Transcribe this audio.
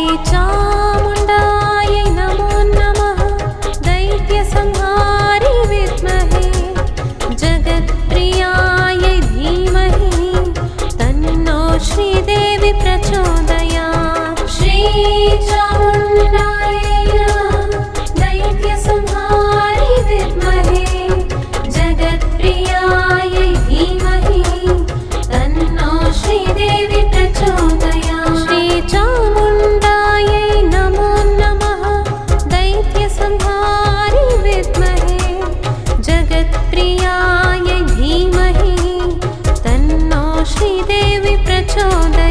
श्रीचामुण्डायै नमो नमः दैत्यसंहारी विद्महे जगत्प्रियायै धीमहि तन्नो श्रीदेवी प्रचोदयात् श्रीचामुण्डायै नमः दैत्यसंहारी विद्महे जगत्प्रियायै धीमहि तन्नो श्रीदेवी प्रचोदयात् श्रीचामुण्डायै नमो नमः दैत्यसंहारी विद्महे जगत्प्रियायै धीमहि तन्नो श्रीदेवी प्रचोदयात्